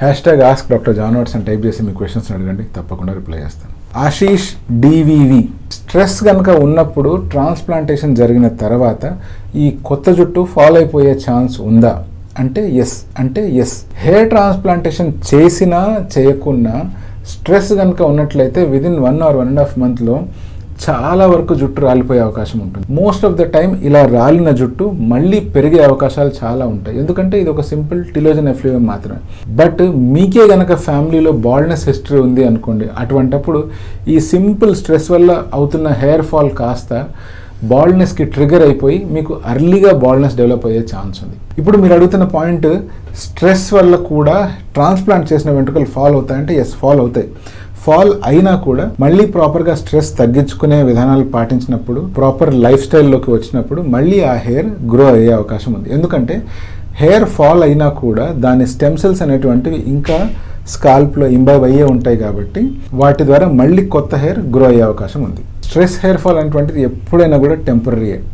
#ask Dr. John Watts అని type చేసి మీ questions అడగండి, తప్పకుండా రిప్లై చేస్తాను. ఆశీష్ డివివి, స్ట్రెస్ కనుక ఉన్నప్పుడు ట్రాన్స్ప్లాంటేషన్ జరిగిన తర్వాత ఈ కొత్త జుట్టు ఫాల్ అయిపోయే ఛాన్స్ ఉందా అంటే ఎస్. హెయిర్ ట్రాన్స్ప్లాంటేషన్ చేసినా చేయకున్నా స్ట్రెస్ కనుక ఉన్నట్లయితే విదిన్ 1 or 1.5 months చాలా వరకు జుట్టు రాలిపోయే అవకాశం ఉంటుంది. మోస్ట్ ఆఫ్ ద టైం ఇలా రాలిన జుట్టు మళ్ళీ పెరిగే అవకాశాలు చాలా ఉంటాయి, ఎందుకంటే ఇది ఒక సింపుల్ టిలోజన్ ఎఫ్లూయం మాత్రమే. బట్ మీకే గనక ఫ్యామిలీలో బాల్డ్నెస్ హిస్టరీ ఉంది అనుకోండి, అటువంటప్పుడు ఈ సింపుల్ స్ట్రెస్ వల్ల అవుతున్న హెయిర్ ఫాల్ కాస్త బాల్డ్నెస్కి ట్రిగర్ అయిపోయి మీకు అర్లీగా బాల్డ్నెస్ డెవలప్ అయ్యే ఛాన్స్ ఉంది. ఇప్పుడు మీరు అడుగుతున్న పాయింట్, స్ట్రెస్ వల్ల కూడా ట్రాన్స్ప్లాంట్ చేసిన వెంట్రుకలు ఫాల్ అవుతాయంటే ఎస్, ఫాల్ అవుతాయి. ఫాల్ అయినా కూడా మళ్ళీ ప్రాపర్గా స్ట్రెస్ తగ్గించుకునే విధానాలు పాటించినప్పుడు, ప్రాపర్ లైఫ్ స్టైల్లోకి వచ్చినప్పుడు మళ్ళీ ఆ హెయిర్ గ్రో అయ్యే అవకాశం ఉంది. ఎందుకంటే హెయిర్ ఫాల్ అయినా కూడా దాని స్టెమ్ సెల్స్ అనేటువంటివి ఇంకా స్కాల్ప్లో ఇంబైబ్ అయ్యే ఉంటాయి కాబట్టి వాటి ద్వారా మళ్ళీ కొత్త హెయిర్ గ్రో అయ్యే అవకాశం ఉంది. స్ట్రెస్ హెయిర్ ఫాల్ అనేటువంటిది ఎప్పుడైనా కూడా టెంపరరీయే.